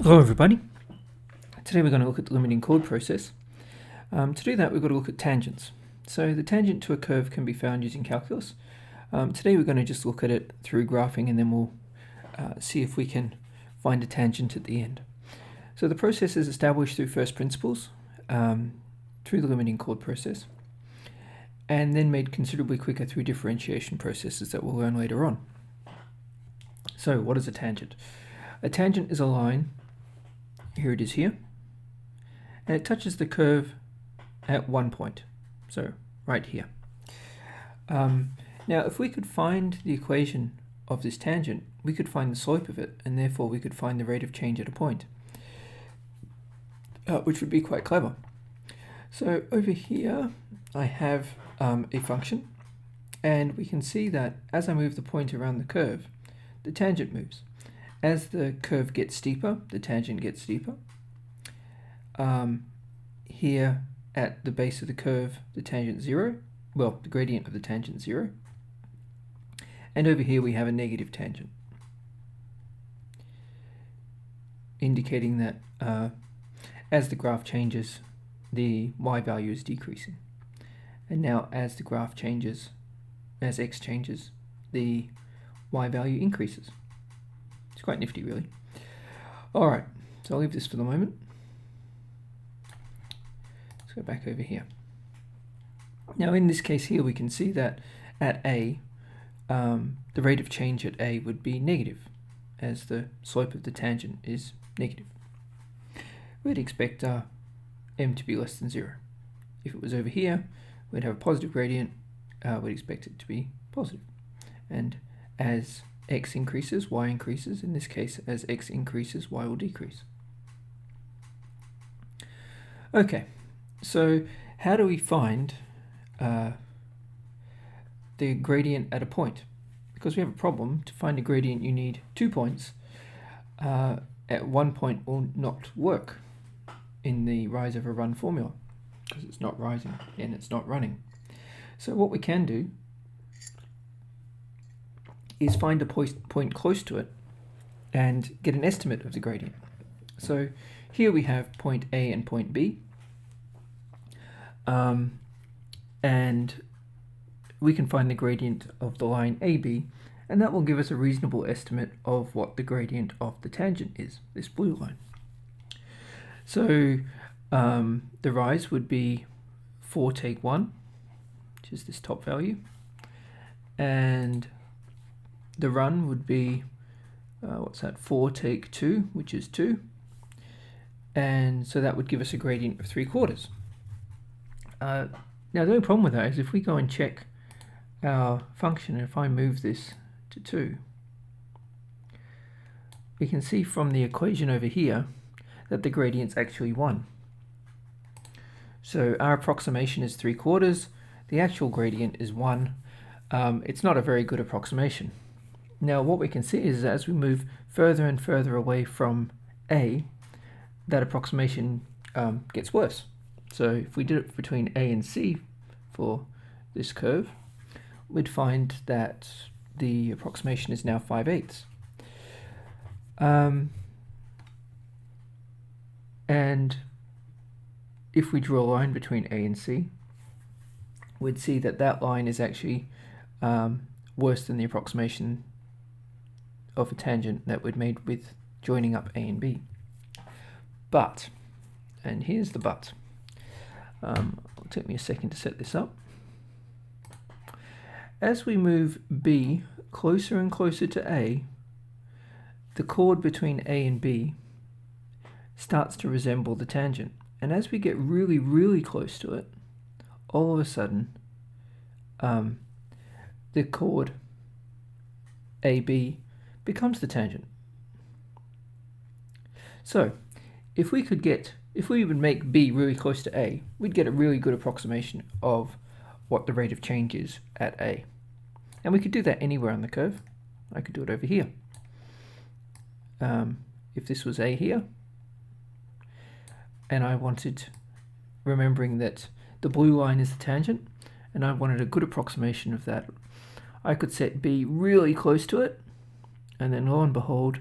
Hello everybody. Today we're going to look at the limiting chord process. To do that we've got to look at tangents. So the tangent to a curve can be found using calculus. Today we're going to just look at it through graphing, and then we'll see if we can find a tangent at the end. So the process is established through first principles, through the limiting chord process, and then made considerably quicker through differentiation processes that we'll learn later on. So what is a tangent? A tangent is a line, here it is here, and it touches the curve at one point, so right here. Now if we could find the equation of this tangent, we could find the slope of it, and therefore we could find the rate of change at a point, which would be quite clever. So over here I have a function, and we can see that as I move the point around the curve, the tangent moves. As the curve gets steeper, the tangent gets steeper. Here at the base of the curve, the tangent 0, well, the gradient of the tangent 0. And over here we have a negative tangent, indicating that as the graph changes, the y value is decreasing. And now as the graph changes, as x changes, the y value increases. It's quite nifty, really. Alright, so I'll leave this for the moment. Let's go back over here. Now in this case here we can see that at A, the rate of change at A would be negative, as the slope of the tangent is negative. We'd expect m to be less than 0. If it was over here, we'd have a positive gradient, we'd expect it to be positive. And as x increases, y increases. In this case, as x increases, y will decrease. Okay, so how do we find the gradient at a point? Because we have a problem. To find a gradient you need 2 points. At one point will not work in the rise over run formula, because it's not rising and it's not running. So what we can do is find a point close to it and get an estimate of the gradient. So here we have point A and point B, and we can find the gradient of the line AB, and that will give us a reasonable estimate of what the gradient of the tangent is, this blue line. So the rise would be 4 take 1, which is this top value, and the run would be, 4 take 2, which is 2. And so that would give us a gradient of 3/4. Now the only problem with that is if we go and check our function, if I move this to 2, we can see from the equation over here that the gradient's actually 1. So our approximation is 3/4, the actual gradient is 1. It's not a very good approximation. Now what we can see is as we move further and further away from A, that approximation gets worse. So if we did it between A and C for this curve, we'd find that the approximation is now 5/8. And if we draw a line between A and C, we'd see that that line is actually worse than the approximation of a tangent that we'd made with joining up A and B. But, and here's the but, it'll take me a second to set this up. As we move B closer and closer to A, the chord between A and B starts to resemble the tangent. And as we get really, really close to it, all of a sudden, the chord AB becomes the tangent. So if we would make B really close to A, we'd get a really good approximation of what the rate of change is at A. And we could do that anywhere on the curve. I could do it over here. If this was A here, and I wanted, remembering that the blue line is the tangent, and I wanted a good approximation of that, I could set B really close to it, and then lo and behold,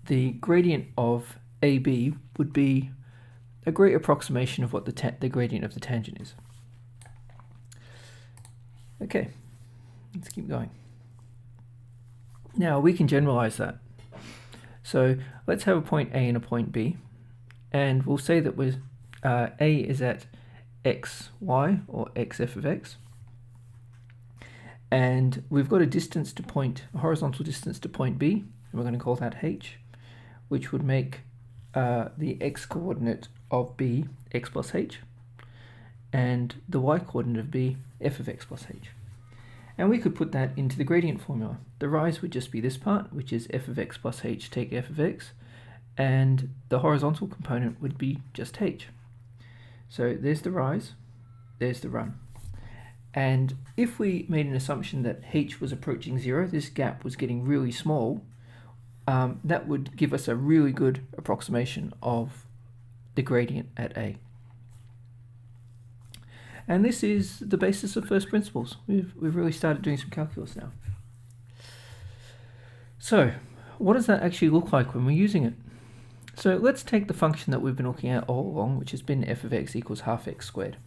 the gradient of AB would be a great approximation of what the gradient of the tangent is. Okay, let's keep going. Now we can generalize that. So let's have a point A and a point B, and we'll say that A is at xy, or xf of x, and we've got a horizontal distance to point B, and we're going to call that h, which would make the x coordinate of B x plus h, and the y coordinate of B f of x plus h. And we could put that into the gradient formula. The rise would just be this part, which is f of x plus h take f of x, and the horizontal component would be just h. So there's the rise, there's the run. And if we made an assumption that h was approaching 0, this gap was getting really small, that would give us a really good approximation of the gradient at A. And this is the basis of first principles. We've really started doing some calculus now. So what does that actually look like when we're using it? So let's take the function that we've been looking at all along, which has been f of x equals half x squared.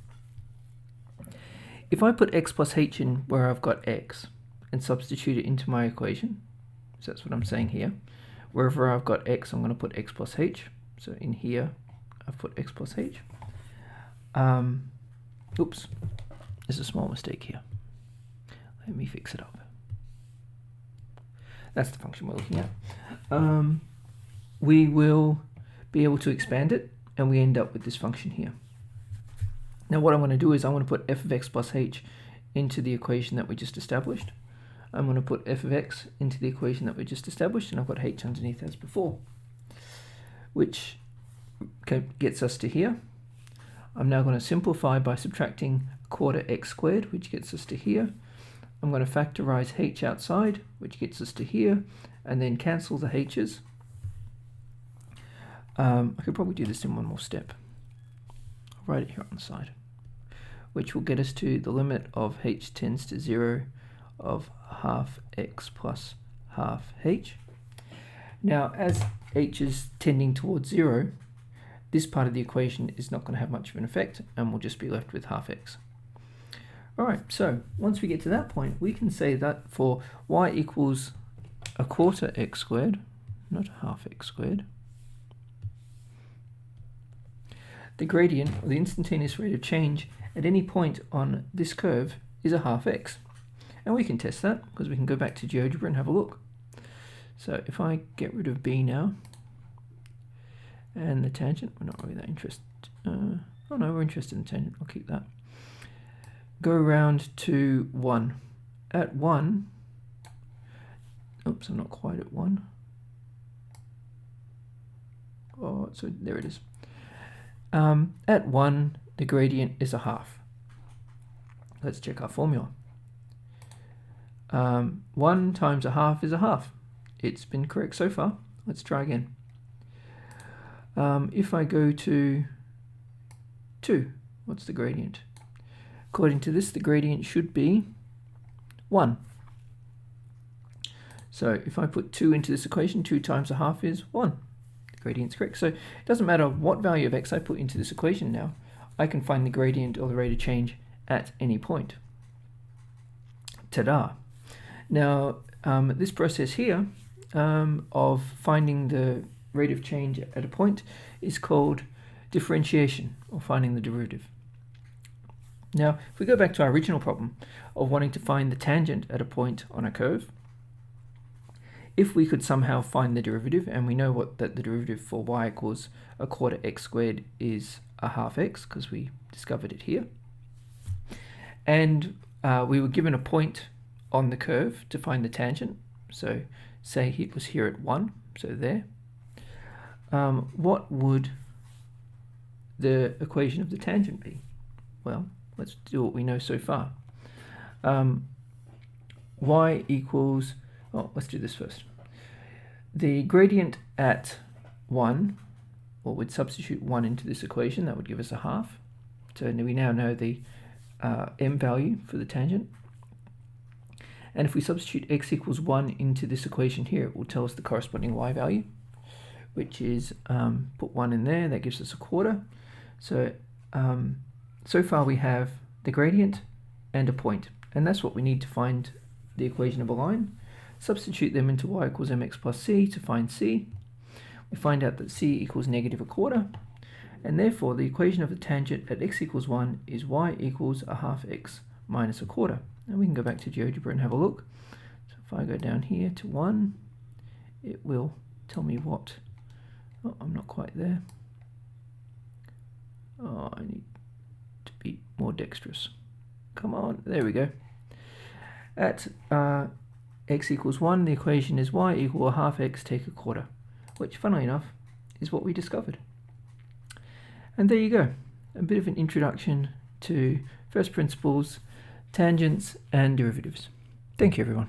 If I put x plus h in where I've got x and substitute it into my equation, so that's what I'm saying here, wherever I've got x, I'm going to put x plus h. So in here, I've put x plus h. Oops, there's a small mistake here. Let me fix it up. That's the function we're looking at. We will be able to expand it, and we end up with this function here. Now what I'm going to do is I'm going to put f of x plus h into the equation that we just established. I'm going to put f of x into the equation that we just established, and I've got h underneath as before, which gets us to here. I'm now going to simplify by subtracting a quarter x squared, which gets us to here. I'm going to factorize h outside, which gets us to here, and then cancel the h's. I could probably do this in one more step. I'll write it here on the side, which will get us to the limit of h tends to 0 of half x plus half h. Now, as h is tending towards 0, this part of the equation is not going to have much of an effect, and we'll just be left with half x. Alright, so once we get to that point, we can say that for y equals a quarter x squared, not half x squared, the gradient, or the instantaneous rate of change at any point on this curve, is a half x. And we can test that, because we can go back to GeoGebra and have a look. So if I get rid of b now, and the tangent, we're not really that interested. Oh no, we're interested in tangent, I'll keep that. Go around to 1. At 1, oops, I'm not quite at 1. Oh, so there it is. At 1, the gradient is a half. Let's check our formula. 1 times a half is a half. It's been correct so far. Let's try again. If I go to 2, what's the gradient? According to this, the gradient should be 1. So if I put 2 into this equation, 2 times a half is 1. The gradient's correct. So it doesn't matter what value of x I put into this equation now, I can find the gradient or the rate of change at any point. Ta-da! Now, this process here of finding the rate of change at a point is called differentiation, or finding the derivative. Now, if we go back to our original problem of wanting to find the tangent at a point on a curve, if we could somehow find the derivative, and we know that the derivative for y equals a quarter x squared is a half x, because we discovered it here, and we were given a point on the curve to find the tangent, so say it was here at 1, so there, what would the equation of the tangent be? Well, let's do what we know so far. Y equals, oh, let's do this first. The gradient at 1, well, we'd substitute 1 into this equation, that would give us a half. So we now know the m value for the tangent. And if we substitute x equals 1 into this equation here, it will tell us the corresponding y value, which is put 1 in there, that gives us a quarter. So so far we have the gradient and a point, and that's what we need to find the equation of a line. Substitute them into y equals mx plus c to find c. We find out that c equals negative a quarter, and therefore the equation of the tangent at x equals 1 is y equals a half x minus a quarter. And we can go back to GeoGebra and have a look. So if I go down here to 1, it will tell me what. Oh, I'm not quite there. Oh, I need to be more dexterous. Come on, there we go. At x equals 1, the equation is y equal a half x take a quarter, which, funnily enough, is what we discovered. And there you go, a bit of an introduction to first principles, tangents, and derivatives. Thank you, everyone.